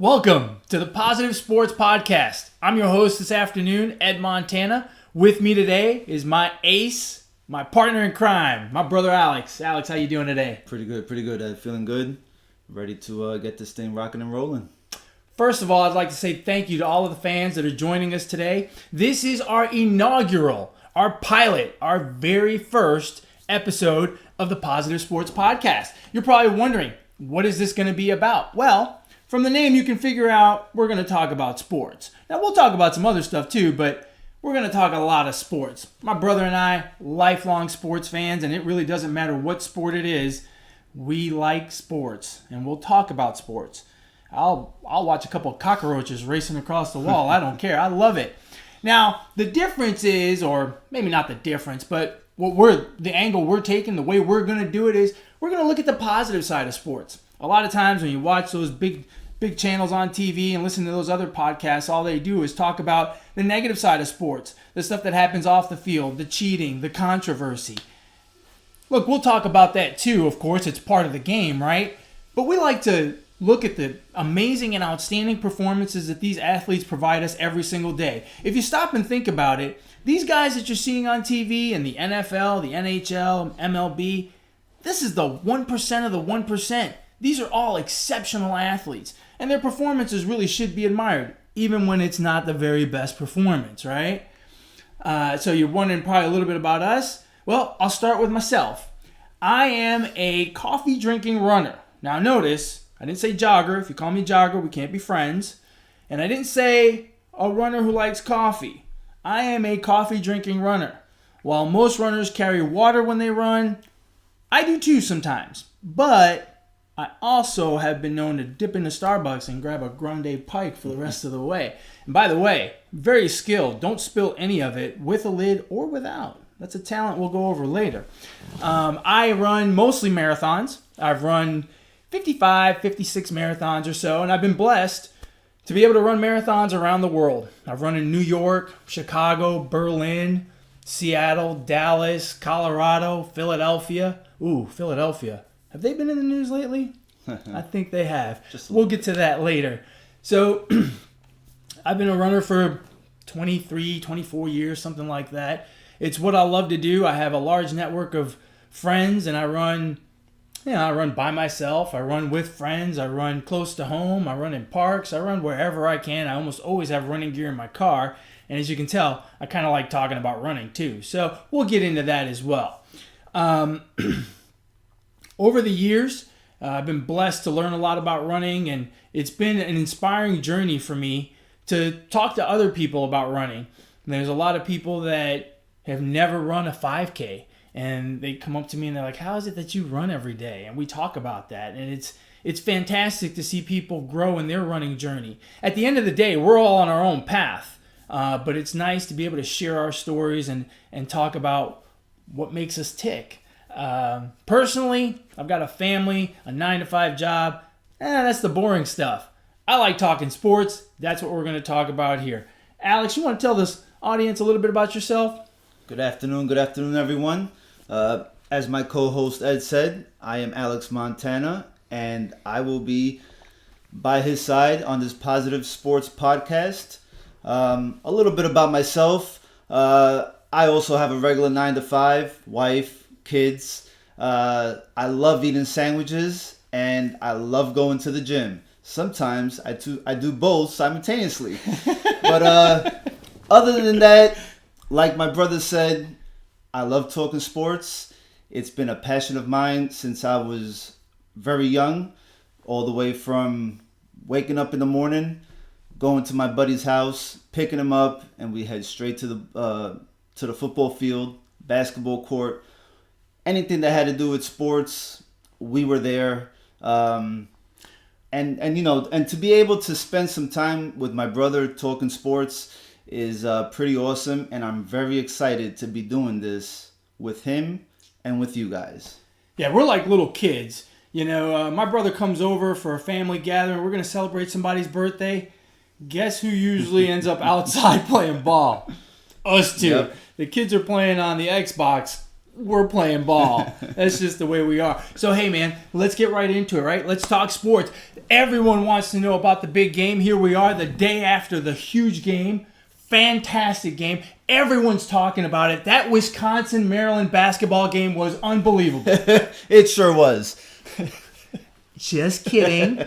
Welcome to the Positive Sports Podcast. I'm your host this afternoon, Ed Montana. With me today is my ace, my partner in crime, my brother Alex. Alex, how you doing today? Pretty good. Ed. Feeling good. Ready to get this thing rocking and rolling. First of all, I'd like to say thank you to all of the fans that are joining us today. This is our inaugural, our pilot, our very first episode of the Positive Sports Podcast. You're probably wondering, what is this going to be about? Well, from the name, you can figure out we're going to talk about sports. Now, we'll talk about some other stuff too, but we're going to talk a lot of sports. My brother and I, lifelong sports fans, and it really doesn't matter what sport it is. We like sports, and we'll talk about sports. I'll watch a couple of cockroaches racing across the wall. I don't care. I love it. Now, the difference is, or maybe not the difference, but the angle we're taking, the way we're going to do it is we're going to look at the positive side of sports. A lot of times when you watch those big channels on TV and listen to those other podcasts, all they do is talk about the negative side of sports, the stuff that happens off the field, the cheating, the controversy. Look, we'll talk about that too, of course. It's part of the game, right? But we like to look at the amazing and outstanding performances that these athletes provide us every single day. If you stop and think about it, these guys that you're seeing on TV in the NFL, the NHL, MLB, this is the 1% of the 1%. These are all exceptional athletes, and their performances really should be admired, even when it's not the very best performance, right? So you're wondering probably a little bit about us. Well, I'll start with myself. I am a coffee-drinking runner. Now notice, I didn't say jogger. If you call me jogger, we can't be friends. And I didn't say a runner who likes coffee. I am a coffee-drinking runner. While most runners carry water when they run, I do too sometimes. But I also have been known to dip into Starbucks and grab a grande pike for the rest of the way. And by the way, very skilled. Don't spill any of it with a lid or without. That's a talent we'll go over later. I run mostly marathons. I've run 55, 56 marathons or so, and I've been blessed to be able to run marathons around the world. I've run in New York, Chicago, Berlin, Seattle, Dallas, Colorado, Philadelphia. Ooh, Philadelphia. Have they been in the news lately? I think they have. We'll get to that later. So I've been a runner for 23, 24 years, something like that. It's what I love to do. I have a large network of friends, and I run by myself. I run with friends. I run close to home. I run in parks. I run wherever I can. I almost always have running gear in my car. And as you can tell, I kind of like talking about running too. So we'll get into that as well. Over the years, I've been blessed to learn a lot about running, and it's been an inspiring journey for me to talk to other people about running. And there's a lot of people that have never run a 5K, and they come up to me and they're like, how is it that you run every day? And we talk about that, and it's fantastic to see people grow in their running journey. At the end of the day, we're all on our own path, but it's nice to be able to share our stories and talk about what makes us tick. Personally, I've got a family, a 9-to-5 job. That's the boring stuff. I like talking sports. That's what we're going to talk about here. Alex, you want to tell this audience a little bit about yourself? Good afternoon, everyone. As my co-host Ed said, I am Alex Montana, and I will be by his side on this Positive Sports Podcast. A little bit about myself. I also have a regular 9-to-5, wife, kids. I love eating sandwiches, and I love going to the gym. Sometimes I do both simultaneously. But other than that, like my brother said, I love talking sports. It's been a passion of mine since I was very young, all the way from waking up in the morning, going to my buddy's house, picking him up, and we head straight to the football field, basketball court. Anything that had to do with sports, we were there. And to be able to spend some time with my brother talking sports is pretty awesome. And I'm very excited to be doing this with him and with you guys. Yeah, we're like little kids. My brother comes over for a family gathering. We're going to celebrate somebody's birthday. Guess who usually ends up outside playing ball? Us two. Yep. The kids are playing on the Xbox. we're playing ball. That's just the way we are. So, hey, man, let's get right into it, right? Let's talk sports. Everyone wants to know about the big game. Here we are, the day after the huge game. Fantastic game. Everyone's talking about it. That Wisconsin-Maryland basketball game was unbelievable. It sure was. Just kidding.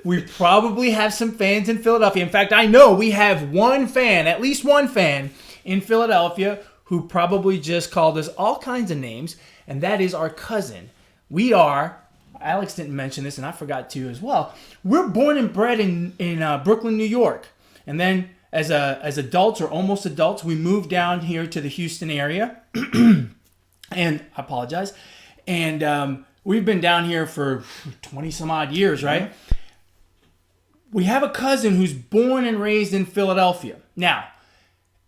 We probably have some fans in Philadelphia. In fact, I know we have one fan, at least one fan in Philadelphia who probably just called us all kinds of names, and that is our cousin. We are, Alex didn't mention this, and I forgot to as well, we're born and bred in Brooklyn, New York. And then as adults or almost adults, we moved down here to the Houston area. And I apologize. And we've been down here for 20 some odd years, right? Mm-hmm. We have a cousin who's born and raised in Philadelphia. Now,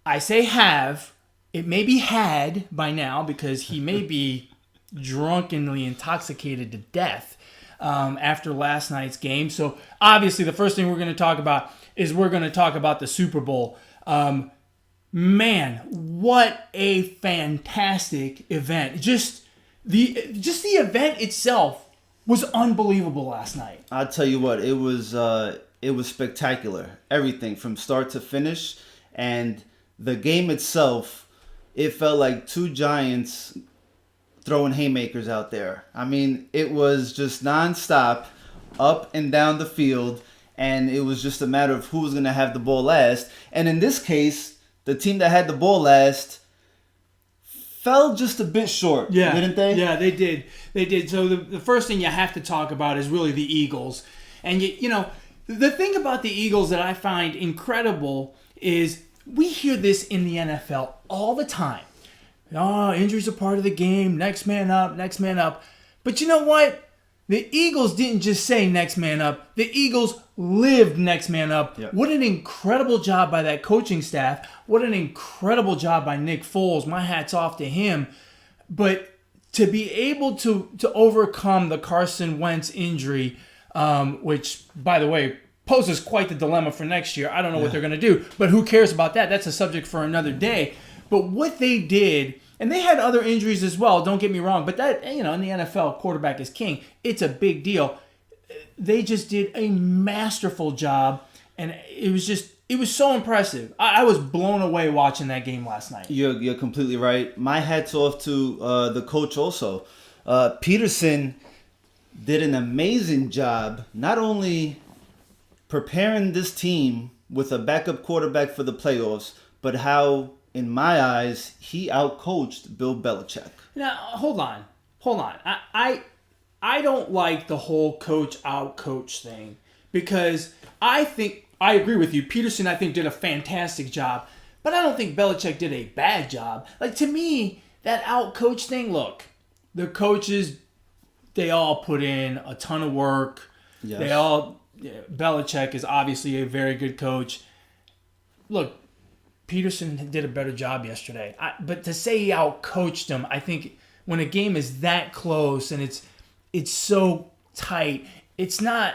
I say have, it may be had by now because he may be drunkenly intoxicated to death after last night's game. So obviously the first thing we're going to talk about is we're going to talk about the Super Bowl. Man, what a fantastic event. Just the event itself was unbelievable last night. I'll tell you what, it was spectacular. Everything from start to finish, and the game itself, it felt like two giants throwing haymakers out there. I mean, it was just nonstop, up and down the field, and it was just a matter of who was going to have the ball last. And in this case, the team that had the ball last fell just a bit short, didn't they? Yeah, they did. They did. So the first thing you have to talk about is really the Eagles. And, you know, the thing about the Eagles that I find incredible is we hear this in the NFL all the time. Oh, injuries are part of the game. Next man up, next man up. But you know what? The Eagles didn't just say next man up. The Eagles lived next man up. Yep. What an incredible job by that coaching staff. What an incredible job by Nick Foles. My hat's off to him. But to be able to overcome the Carson Wentz injury, which, by the way, poses quite the dilemma for next year. I don't know what they're going to do. But who cares about that? That's a subject for another day. But what they did, and they had other injuries as well, don't get me wrong, but that, you know, in the NFL, quarterback is king. It's a big deal. They just did a masterful job, and it was so impressive. I was blown away watching that game last night. You're completely right. My hat's off to the coach also. Peterson did an amazing job, not only preparing this team with a backup quarterback for the playoffs, but how, in my eyes, he outcoached Bill Belichick. Now, hold on. I don't like the whole coach out-coach thing because I agree with you. Peterson, I think, did a fantastic job, but I don't think Belichick did a bad job. Like, to me, that out-coach thing, look, the coaches, they all put in a ton of work. Yes. Belichick is obviously a very good coach. Look, Peterson did a better job yesterday. But to say he outcoached him, I think when a game is that close and it's so tight, it's not,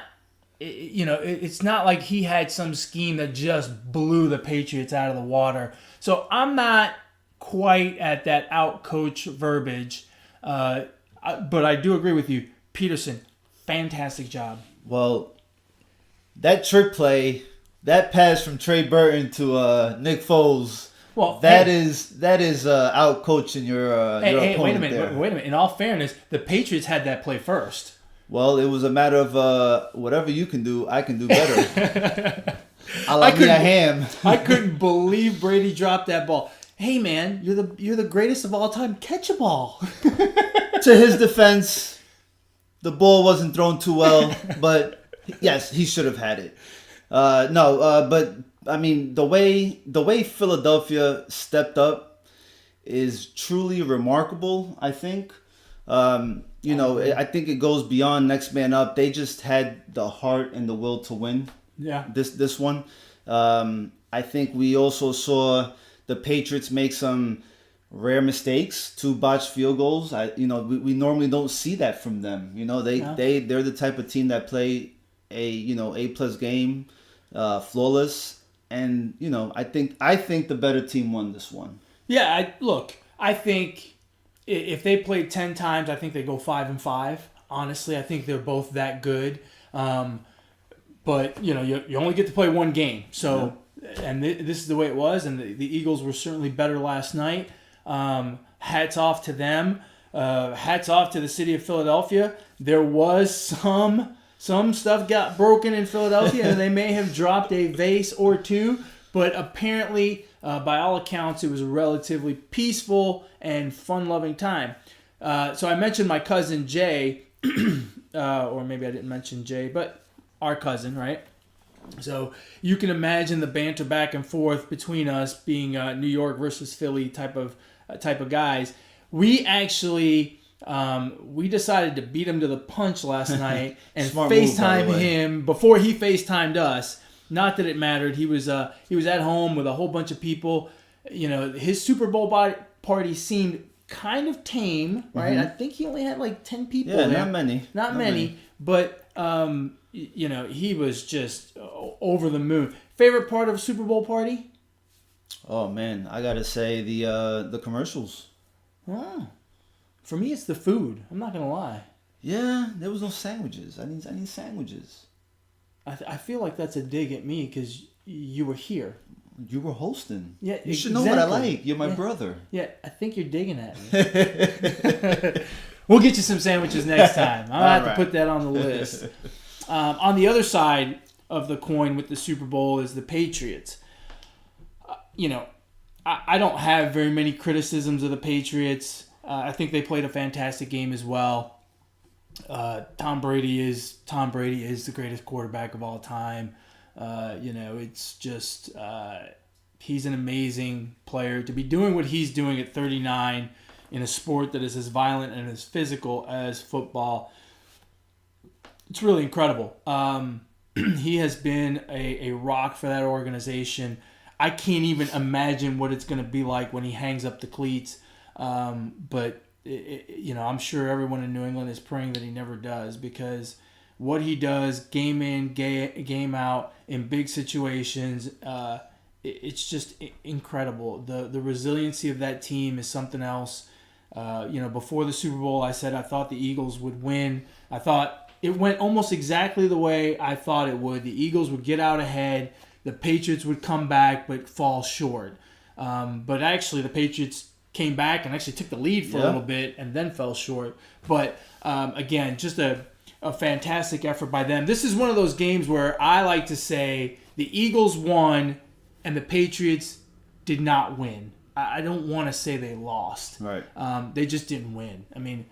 it's not like he had some scheme that just blew the Patriots out of the water. So I'm not quite at that outcoach verbiage, but I do agree with you. Peterson, fantastic job. Well, that trick play, that pass from Trey Burton to Nick Foles, well, that is out coaching your opponent. Wait a minute. In all fairness, the Patriots had that play first. Well, it was a matter of whatever you can do, I can do better. I couldn't believe Brady dropped that ball. Hey man, you're the greatest of all time. Catch a ball. To his defense, the ball wasn't thrown too well, but yes, he should have had it. But I mean, the way Philadelphia stepped up is truly remarkable, I think. I think it goes beyond next man up. They just had the heart and the will to win. Yeah. This one. I think we also saw the Patriots make some rare mistakes, 2 botched field goals. We normally don't see that from them. They're the type of team that play A+ game, flawless, and I think the better team won this one. Yeah, I think if they played 10 times, I think they go 5-5. Honestly, I think they're both that good. But you only get to play one game. So, and this is the way it was. And the Eagles were certainly better last night. Hats off to them. Hats off to the city of Philadelphia. There was some stuff got broken in Philadelphia, and they may have dropped a vase or two. But apparently, by all accounts, it was a relatively peaceful and fun-loving time. So I mentioned my cousin Jay, or maybe I didn't mention Jay, but our cousin, right? So you can imagine the banter back and forth between us being New York versus Philly type of guys. We actually we decided to beat him to the punch last night and FaceTime him before he FaceTimed us. Not that it mattered. He was at home with a whole bunch of people. His Super Bowl party seemed kind of tame, right? Mm-hmm. I think he only had like 10 people there. Not many. But he was just over the moon. Favorite part of a Super Bowl party? Oh man, I gotta say the commercials. Oh. For me, it's the food. I'm not gonna lie. Yeah, there was no sandwiches. I need sandwiches. I feel like that's a dig at me because you were here. You were hosting. Yeah, you should know what I like. You're my brother. Yeah, I think you're digging at me. We'll get you some sandwiches next time. I'm gonna have to put that on the list. On the other side of the coin with the Super Bowl is the Patriots. I don't have very many criticisms of the Patriots. I think they played a fantastic game as well. Tom Brady is the greatest quarterback of all time. It's just he's an amazing player to be doing what he's doing at 39 in a sport that is as violent and as physical as football. It's really incredible. He has been a rock for that organization. I can't even imagine what it's going to be like when he hangs up the cleats. But I'm sure everyone in New England is praying that he never does, because what he does game in, game out in big situations, it's just incredible. The resiliency of that team is something else. Before the Super Bowl, I said I thought the Eagles would win. I thought it went almost exactly the way I thought it would. The Eagles would get out ahead. The Patriots would come back but fall short. But actually, the Patriots came back and actually took the lead for a little bit and then fell short. But again, just a fantastic effort by them. This is one of those games where I like to say the Eagles won and the Patriots did not win. I don't want to say they lost. Right. They just didn't win. I mean,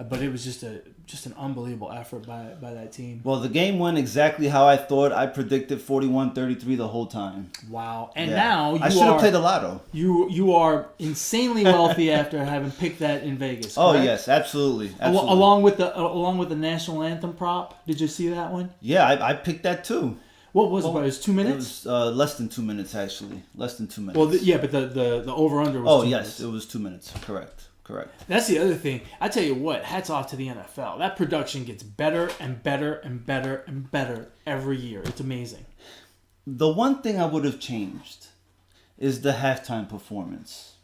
but it was just an unbelievable effort by that team. Well, the game went exactly how I thought. I predicted 41-33 the whole time. Wow. And now I should have played the lotto. You are insanely wealthy after having picked that in Vegas. Correct? Oh yes, absolutely. Along with the national anthem prop. Did you see that one? Yeah, I picked that too. What was it? It was 2 minutes? It was less than 2 minutes, actually. Less than 2 minutes. Well, but the over-under was 2 minutes. Oh, yes. It was 2 minutes. Correct. That's the other thing. I tell you what, hats off to the NFL. That production gets better and better and better and better every year. It's amazing. The one thing I would have changed is the halftime performance.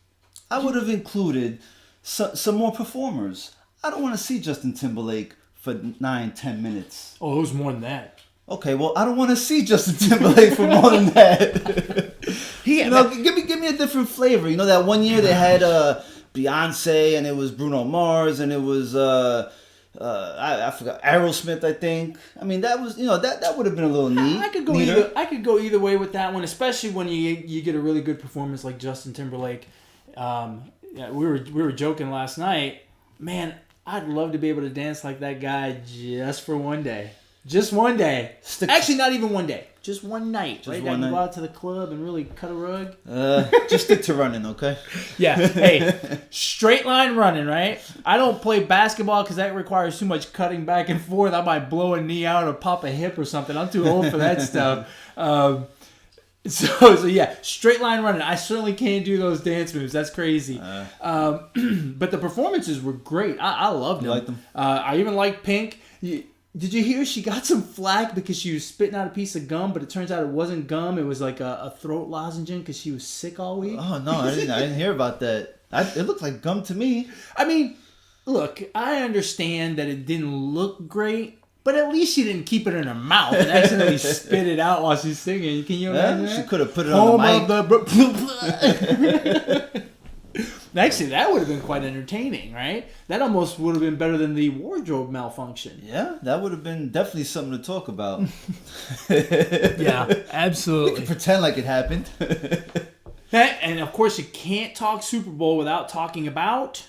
I would have included some more performers. I don't want to see Justin Timberlake for 9-10 minutes. Oh, it was more than that. Okay, well, I don't want to see Justin Timberlake for more than that. Give me a different flavor. That one year they had Beyonce, and it was Bruno Mars, and it was I forgot, Aerosmith, I think. I mean, that was that would have been a little neat. I could go either way with that one, especially when you get a really good performance like Justin Timberlake. We were joking last night. Man, I'd love to be able to dance like that guy just for one day. Just one day. Actually, not even one day. Just one night. Right? I can go out to the club and really cut a rug. Just stick to running, okay? Yeah. Hey, straight line running, right? I don't play basketball because that requires too much cutting back and forth. I might blow a knee out or pop a hip or something. I'm too old for that stuff. So yeah, straight line running. I certainly can't do those dance moves. That's crazy. But the performances were great. I loved them. You liked them? I even liked Pink. Did you hear she got some flack because she was spitting out a piece of gum, but it turns out it wasn't gum. It was like a throat lozenge because she was sick all week. Oh, no, I didn't hear about that. It looked like gum to me. I mean, look, I understand that it didn't look great, but at least she didn't keep it in her mouth and accidentally spit it out while she's singing. Can you imagine that? She could have put it on the mic. Actually, that would have been quite entertaining, right? That almost would have been better than the wardrobe malfunction. Yeah, that would have been definitely something to talk about. Yeah, absolutely. We can pretend like it happened. And of course, you can't talk Super Bowl without talking about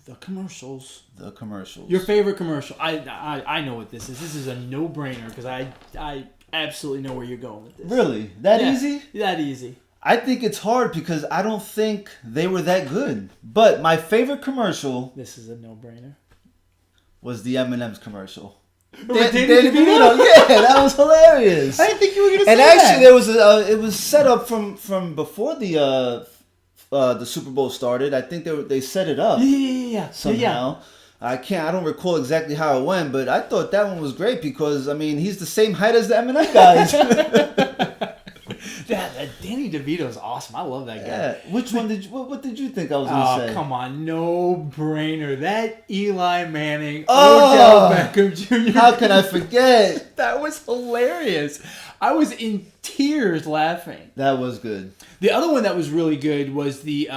the commercials. The commercials. Your favorite commercial. I know what this is. This is a no-brainer because I absolutely know where you're going with this. Really? That easy? That easy. I think it's hard because I don't think they were that good. But my favorite commercial... This is a no-brainer. ...was the M&M's commercial. Danny DeVito. Yeah, that was hilarious. I didn't think you were going to say that. And actually, there was it was set up from before the Super Bowl started. I think they set it up. Yeah. Somehow. I don't recall exactly how it went, but I thought that one was great because, I mean, he's the same height as the M&M guys. Yeah, that Danny DeVito's awesome. I love that guy. Yeah. Which one did you? What did you think I was going to say? Oh, come on, no brainer. That Eli Manning, Odell Beckham Jr. How can I forget? That was hilarious. I was in tears laughing. That was good. The other one that was really good was the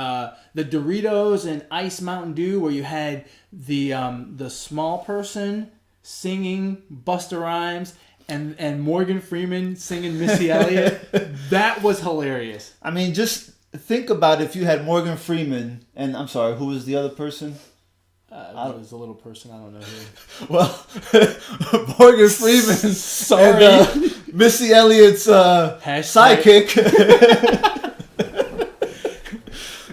Doritos and Ice Mountain Dew, where you had the small person singing Busta Rhymes. And Morgan Freeman singing Missy Elliott. That was hilarious. I mean, just think about if you had Morgan Freeman and, I'm sorry, who was the other person? It was a little person. I don't know who. Well, Morgan Freeman Sorry. and Missy Elliott's sidekick.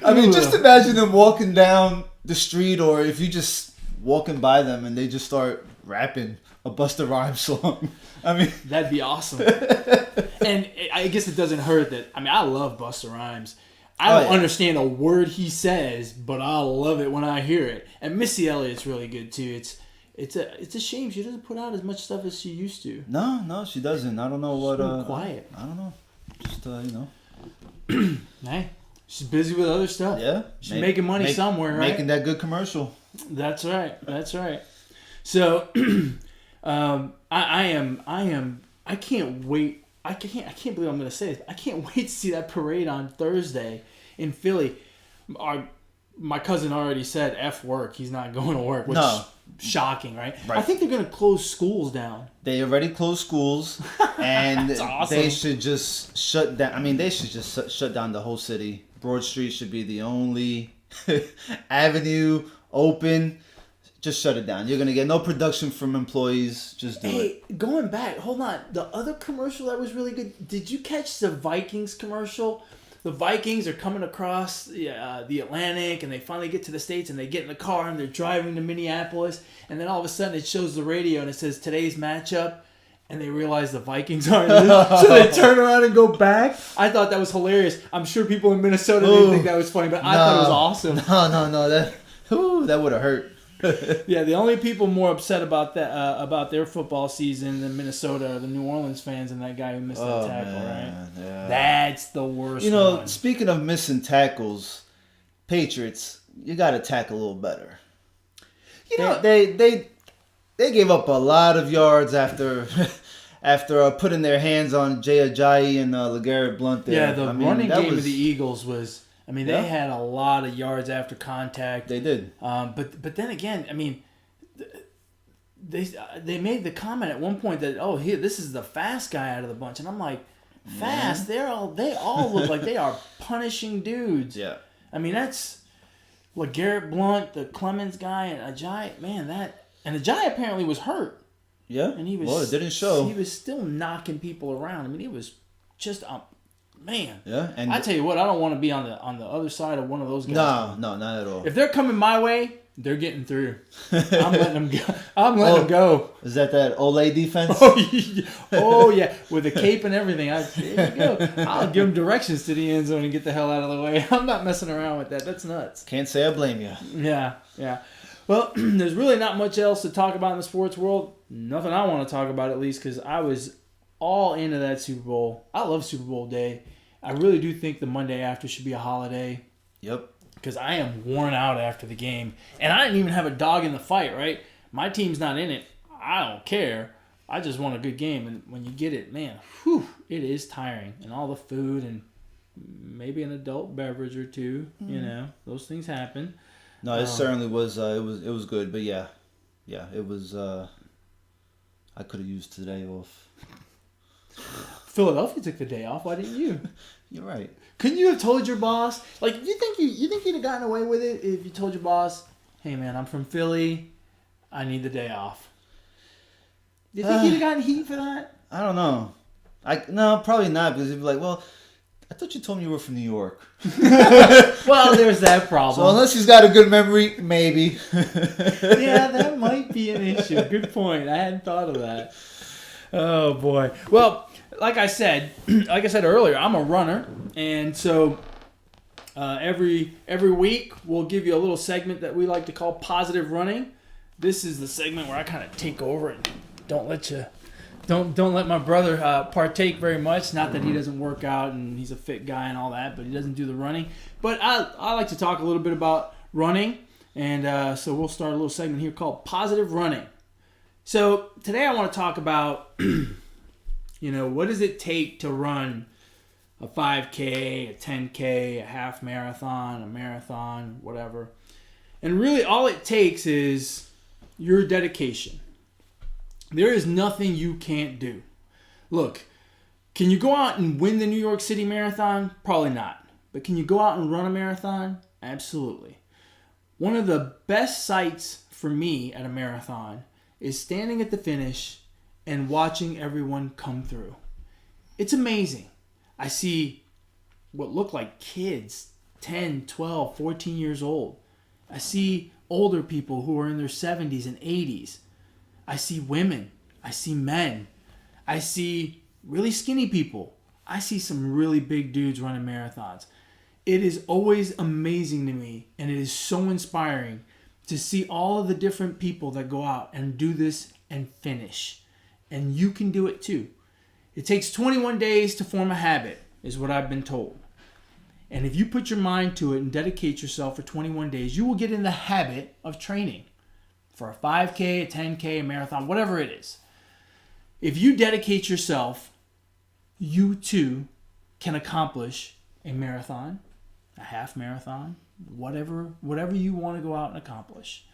I mean, just imagine them walking down the street, or if you just walking by them and they just start rapping a Busta Rhymes song. I mean, that'd be awesome. And I guess it doesn't hurt that. I mean, I love Busta Rhymes. I don't understand a word he says, but I love it when I hear it. And Missy Elliott's really good too. It's a shame she doesn't put out as much stuff as she used to. No, she doesn't. I don't know what. She's quiet. I don't know. Just Hey, she's busy with other stuff. Yeah, she's making money somewhere, right? Making that good commercial. That's right. So, I can't wait. I can't believe I'm going to say this. I can't wait to see that parade on Thursday in Philly. My cousin already said F work. He's not going to work, which is shocking, right? I think they're going to close schools down. They already closed schools, and awesome. They should just shut down. I mean, they should just shut down the whole city. Broad Street should be the only avenue open. Just shut it down. You're going to get no production from employees. Just do it. Hey, going back, hold on. The other commercial that was really good, did you catch the Vikings commercial? The Vikings are coming across the Atlantic, and they finally get to the States, and they get in the car, and they're driving to Minneapolis, and then all of a sudden it shows the radio, and it says, today's matchup, and they realize the Vikings aren't in it, so they turn around and go back. I thought that was hilarious. I'm sure people in Minnesota didn't think that was funny, but I thought it was awesome. No. That would have hurt. Yeah, the only people more upset about that about their football season than Minnesota are the New Orleans fans and that guy who missed that tackle, right? Yeah. That's the worst. You know, speaking of missing tackles, Patriots, you got to tackle a little better. You know, they gave up a lot of yards after putting their hands on Jay Ajayi and LeGarrette Blount there. Yeah, the running game of the Eagles was. I mean, they had a lot of yards after contact. They did. But then again, I mean, they made the comment at one point that, this is the fast guy out of the bunch, and I'm like, fast? They all look like they are punishing dudes. Yeah. I mean, that's LeGarrette Blount, the Clemens guy, and Ajayi. Man, and Ajayi apparently was hurt. Yeah. And he was. Well, it didn't show. He was still knocking people around. I mean, he was just man. Yeah, and I tell you what, I don't want to be on the other side of one of those guys. No, not at all. If they're coming my way, they're getting through. I'm letting them go. Them go. Is that Olay defense? Oh yeah, with the cape and everything. There you go. I'll give them directions to the end zone and get the hell out of the way. I'm not messing around with that. That's nuts. Can't say I blame you. Yeah. Well, there's really not much else to talk about in the sports world. Nothing I want to talk about, at least, because I was all into that Super Bowl. I love Super Bowl day. I really do think the Monday after should be a holiday. Yep. because I am worn out after the game. And I didn't even have a dog in the fight, right? My team's not in it. I don't care. I just want a good game. And when you get it, man, it is tiring. And all the food and maybe an adult beverage or two, those things happen. No, it certainly was. It was good, but yeah, it was. I could have used today off. Philadelphia took the day off. Why didn't you? You're right. Couldn't you have told your boss? Like, you think you'd have gotten away with it if you told your boss, "Hey, man, I'm from Philly. I need the day off." Do you think you'd have gotten heat for that? I don't know. No, probably not, because he'd be like, "Well, I thought you told me you were from New York." Well, there's that problem. So unless he's got a good memory, maybe. Yeah, that might be an issue. Good point. I hadn't thought of that. Oh boy. Well, like I said earlier, I'm a runner, and so every week we'll give you a little segment that we like to call Positive Running. This is the segment where I kind of take over and don't let my brother partake very much. Not that he doesn't work out and he's a fit guy and all that, but he doesn't do the running. But I like to talk a little bit about running, and so we'll start a little segment here called Positive Running. So today I want to talk about, what does it take to run a 5K, a 10K, a half marathon, a marathon, whatever. And really all it takes is your dedication. There is nothing you can't do. Look, can you go out and win the New York City Marathon? Probably not. But can you go out and run a marathon? Absolutely. One of the best sights for me at a marathon is standing at the finish and watching everyone come through. It's amazing. I see what look like kids, 10, 12, 14 years old. I see older people who are in their 70s and 80s. I see women. I see men. I see really skinny people. I see some really big dudes running marathons. It is always amazing to me, and it is so inspiring to see all of the different people that go out and do this and finish. And you can do it too. It takes 21 days to form a habit, is what I've been told. And if you put your mind to it and dedicate yourself for 21 days, you will get in the habit of training for a 5K, a 10K, a marathon, whatever it is. If you dedicate yourself, you too can accomplish a marathon, a half marathon, whatever you want to go out and accomplish.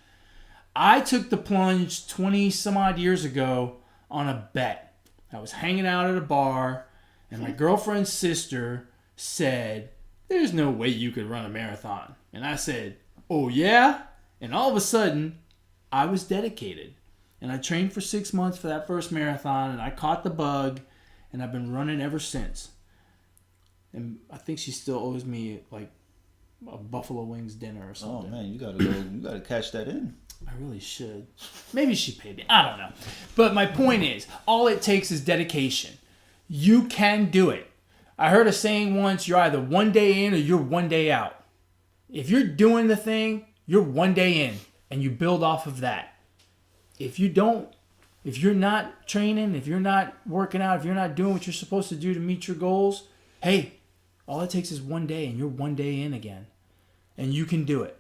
I took the plunge 20 some odd years ago on a bet. I was hanging out at a bar, and my girlfriend's sister said, "There's no way you could run a marathon." And I said, "Oh yeah?" And all of a sudden, I was dedicated. And I trained for 6 months for that first marathon, and I caught the bug, and I've been running ever since. And I think she still owes me like a Buffalo Wings dinner or something. Oh man, you gotta catch that in. I really should. Maybe she paid me. I don't know. But my point is, all it takes is dedication. You can do it. I heard a saying once, you're either one day in or you're one day out. If you're doing the thing, you're one day in, and you build off of that. If you're not training, if you're not working out, if you're not doing what you're supposed to do to meet your goals, hey, all it takes is one day, and you're one day in again. And you can do it.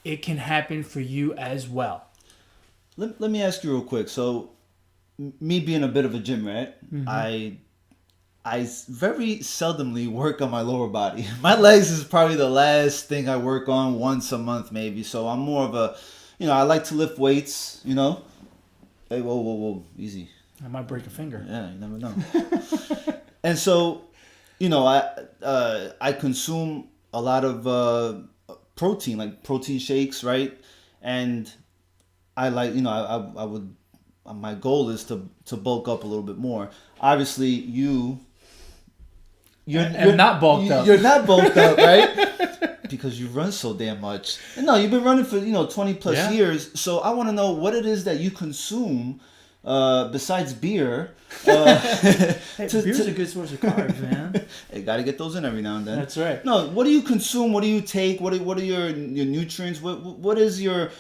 It can happen for you as well. Let me ask you real quick. So, me being a bit of a gym rat, Mm-hmm. I very seldomly work on my lower body. My legs is probably the last thing I work on once a month maybe. So I'm more of a, I like to lift weights, Hey, whoa, easy. I might break a finger. Yeah, you never know. And so, I consume a lot of protein, like protein shakes, right? And I like, I would, my goal is to bulk up a little bit more. Obviously, you're not bulked up. You're not bulked up, right? Because you run so damn much. And no, you've been running for 20 plus years. So I want to know what it is that you consume besides beer. Beer's a good source of carbs, man. You got to get those in every now and then. That's right. No, what do you consume? What do you take? What are your nutrients? What is your?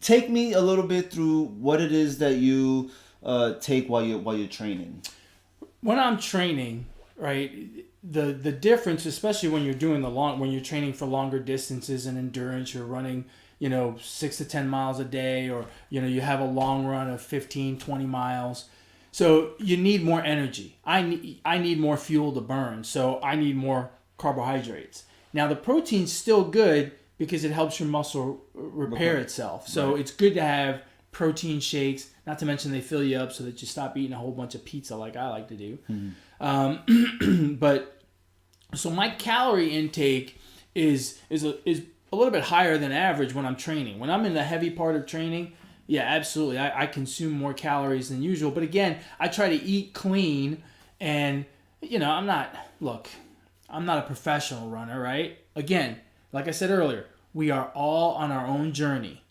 Take me a little bit through what it is that you take while you're training. When I'm training, right, the difference, especially when you're doing when you're training for longer distances and endurance, you're running, 6 to 10 miles a day, or, you have a long run of 15, 20 miles. So you need more energy. I need more fuel to burn. So I need more carbohydrates. Now the protein's still good because it helps your muscle repair itself. So It's good to have protein shakes, not to mention they fill you up so that you stop eating a whole bunch of pizza like I like to do. But so my calorie intake is a little bit higher than average when I'm training. When I'm in the heavy part of training, yeah, absolutely, I consume more calories than usual. But again, I try to eat clean, and I'm not a professional runner, right? Again, like I said earlier, we are all on our own journey,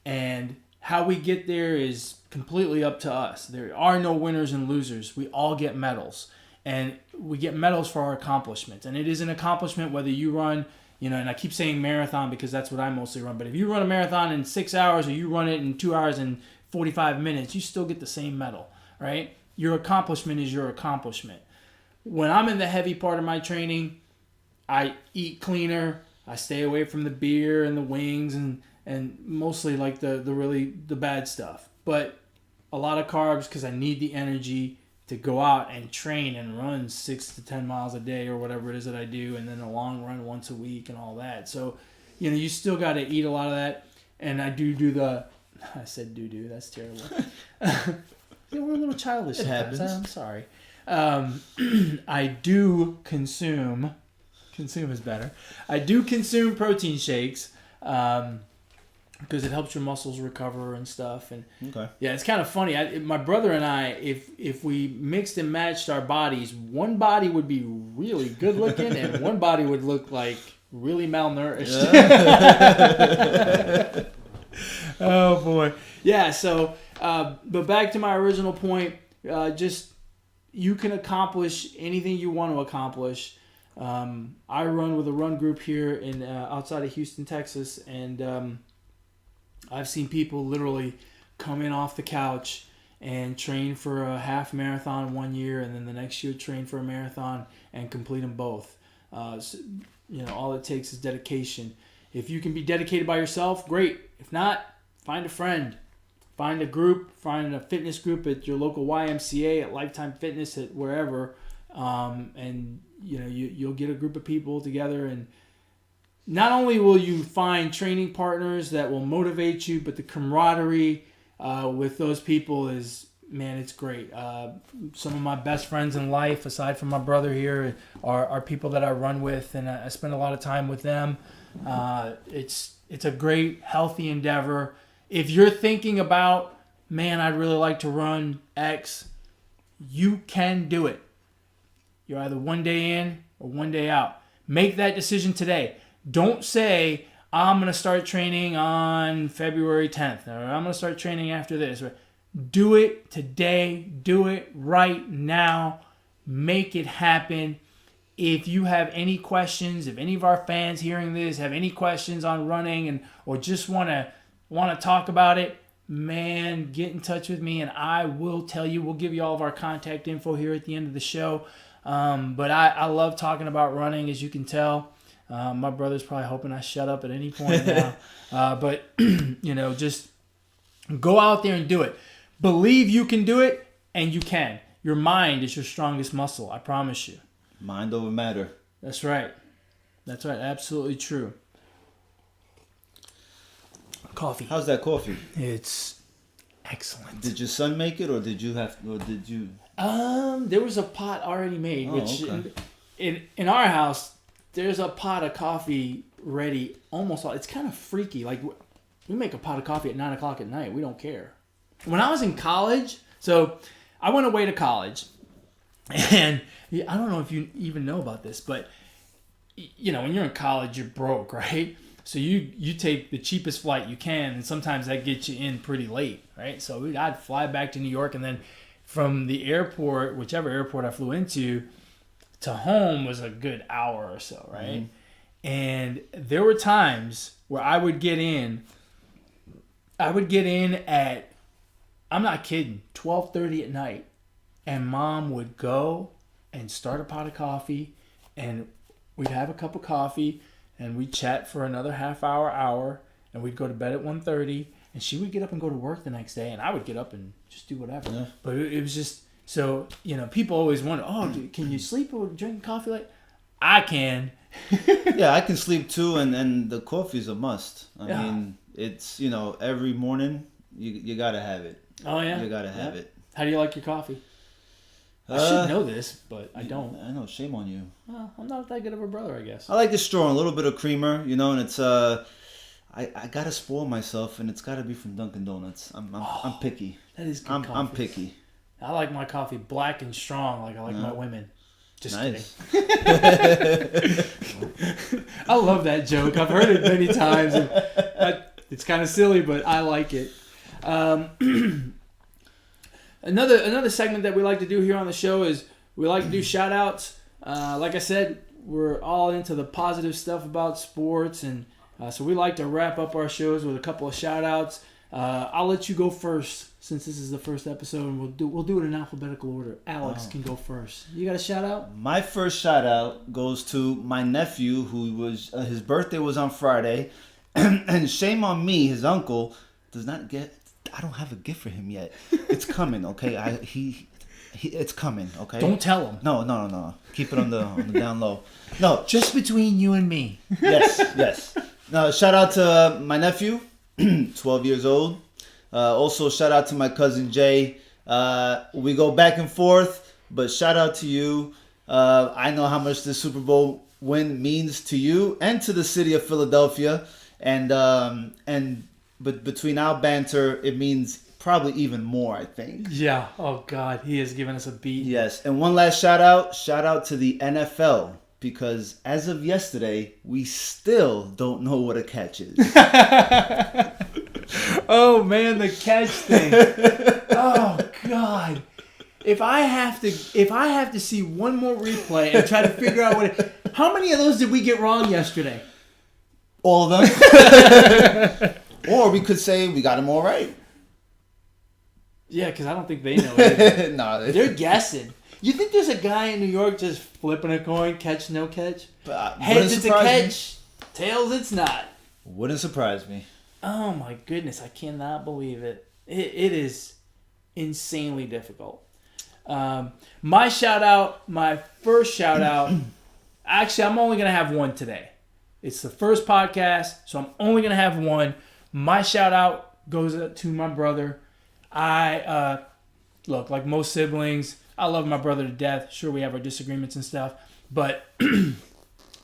and how we get there is completely up to us. There are no winners and losers. We all get medals, and we get medals for our accomplishments. And it is an accomplishment whether you run, and I keep saying marathon because that's what I mostly run. But if you run a marathon in 6 hours or you run it in 2 hours and 45 minutes, you still get the same medal, right? Your accomplishment is your accomplishment. When I'm in the heavy part of my training, I eat cleaner. I stay away from the beer and the wings and mostly like the bad stuff. But a lot of carbs because I need the energy to go out and train and run 6 to 10 miles a day or whatever it is that I do, and then a long run once a week and all that. So, you still got to eat a lot of that. And I I said do, that's terrible. We're a little childish. It happens. I'm sorry. I do consume is better. I do consume protein shakes because it helps your muscles recover and stuff. And okay. Yeah, it's kind of funny. My brother and I, if we mixed and matched our bodies, one body would be really good looking and one body would look like really malnourished. Yeah. Oh boy. Yeah. So, but back to my original point, just you can accomplish anything you want to accomplish. I run with a run group here in outside of Houston, Texas, and I've seen people literally come in off the couch and train for a half marathon one year, and then the next year train for a marathon and complete them both. All it takes is dedication. If you can be dedicated by yourself, great. If not, find a friend. Find a group, find a fitness group at your local YMCA, at Lifetime Fitness, at wherever, and you'll get a group of people together, and not only will you find training partners that will motivate you, but the camaraderie with those people is, man, it's great. Some of my best friends in life, aside from my brother here, are people that I run with, and I spend a lot of time with them. It's a great, healthy endeavor. If you're thinking about, man, I'd really like to run X, you can do it. You're either one day in or one day out. Make that decision today. Don't say, I'm going to start training on February 10th, or I'm going to start training after this. Do it today. Do it right now. Make it happen. If you have any questions, if any of our fans hearing this have any questions on running or just want to talk about it, man, get in touch with me and I will tell you. We'll give you all of our contact info here at the end of the show. But I love talking about running, as you can tell. My brother's probably hoping I shut up at any point now. But, just go out there and do it. Believe you can do it, and you can. Your mind is your strongest muscle, I promise you. Mind over matter. That's right. Absolutely true. Coffee. How's that coffee? It's excellent. Did your son make it, or did you? There was a pot already made, which okay. in our house, there's a pot of coffee ready almost all. It's kind of freaky. Like, we make a pot of coffee at 9 o'clock at night. We don't care. When I was in college, so I went away to college, and I don't know if you even know about this, but when you're in college, you're broke, right? So you take the cheapest flight you can, and sometimes that gets you in pretty late, right? So I'd fly back to New York, and then from the airport, whichever airport I flew into, to home was a good hour or so, right? Mm-hmm. And there were times where I would get in at, I'm not kidding, 12:30 at night, and Mom would go and start a pot of coffee and we'd have a cup of coffee, and we'd chat for another half hour, and we'd go to bed at 1:30, and she would get up and go to work the next day, and I would get up and just do whatever. Yeah. But it was just, so, people always wonder, can you sleep or drink coffee? Like, I can. Yeah, I can sleep too, and the coffee's a must. I mean, it's, every morning you gotta have it. Oh, yeah? You gotta have it. How do you like your coffee? I should know this, but I don't. I know, shame on you. Well, I'm not that good of a brother, I guess. I like it strong, a little bit of creamer, and it's, I gotta spoil myself, and it's gotta be from Dunkin' Donuts. I'm picky. That is good coffee. I'm picky. I like my coffee black and strong, like I like my women. Just nice. Kidding. I love that joke. I've heard it many times. And it's kind of silly, but I like it. Another segment that we like to do here on the show is we like to do shout outs. Like I said, we're all into the positive stuff about sports, and so we like to wrap up our shows with a couple of shout outs. I'll let you go first since this is the first episode, and we'll do it in alphabetical order. Alex can go first. You got a shout out? My first shout out goes to my nephew, who was his birthday was on Friday, and shame on me, his uncle does not get. I don't have a gift for him yet. It's coming, okay? It's coming, okay? Don't tell him. No. Keep it on the down low. No, just between you and me. Yes. No, shout out to my nephew, 12 years old. Also, shout out to my cousin Jay. We go back and forth, but shout out to you. I know how much this Super Bowl win means to you and to the city of Philadelphia, but between our banter, it means probably even more, I think. Yeah. Oh, God. He has given us a beat. Yes. And one last shout out to the NFL, because as of yesterday, we still don't know what a catch is. Oh, man, the catch thing. Oh, God. If I have to see one more replay and try to figure out how many of those did we get wrong yesterday? All of them. Or we could say we got them all right. Yeah, because I don't think they know it. No, they're guessing. You think there's a guy in New York just flipping a coin, catch, no catch? Heads it's a catch, tails it's not. Wouldn't surprise me. Oh my goodness, I cannot believe it. It is insanely difficult. My first shout out, actually I'm only going to have one today. It's the first podcast, so I'm only going to have one. My shout out goes to my brother. Look, like most siblings, I love my brother to death. Sure, we have our disagreements and stuff, but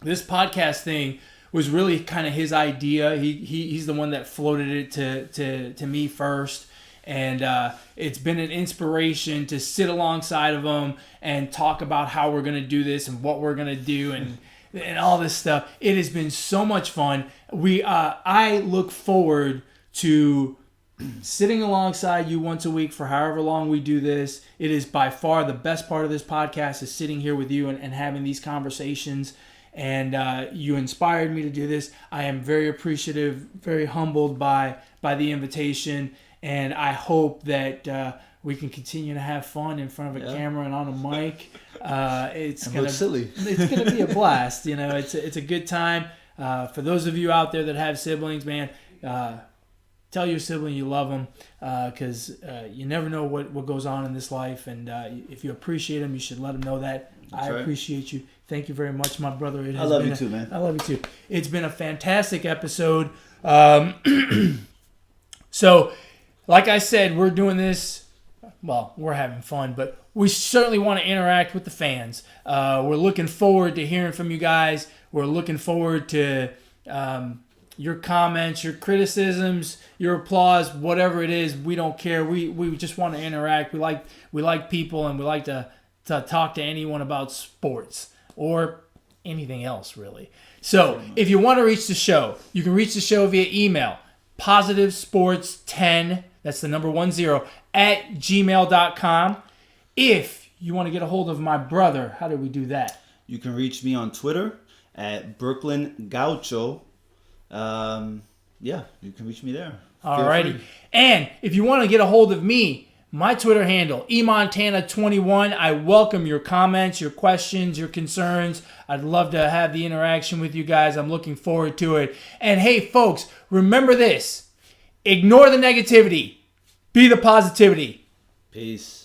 this podcast thing was really kind of his idea. He's the one that floated it to me first, and it's been an inspiration to sit alongside of him and talk about how we're gonna do this and what we're gonna do and all this stuff. It has been so much fun. I look forward to sitting alongside you once a week for however long we do this. It is by far the best part of this podcast is sitting here with you and having these conversations. And you inspired me to do this. I am very appreciative, very humbled by the invitation. And I hope that we can continue to have fun in front of a camera and on a mic. It's gonna silly. It's gonna be a blast. It's a good time. For those of you out there that have siblings, man, tell your sibling you love them, because you never know what goes on in this life, and if you appreciate them, you should let them know that. That's right. Appreciate you. Thank you very much, my brother. I love you too, man. I love you too. It's been a fantastic episode. So, like I said, we're doing this. Well, we're having fun, but we certainly want to interact with the fans. We're looking forward to hearing from you guys. We're looking forward to your comments, your criticisms, your applause, whatever it is. We don't care. We just want to interact. We like people, and we like to talk to anyone about sports or anything else, really. So if you want to reach the show, you can reach the show via email, positivesports10, that's the number 10, @gmail.com. If you want to get a hold of my brother, how do we do that? You can reach me on Twitter at Brooklyn Gaucho. You can reach me there. Alrighty. And if you want to get a hold of me, My Twitter handle, eMontana21. I welcome your comments, your questions, your concerns. I'd love to have the interaction with you guys. I'm looking forward to it. And hey, folks, remember this. Ignore the negativity. Be the positivity. Peace.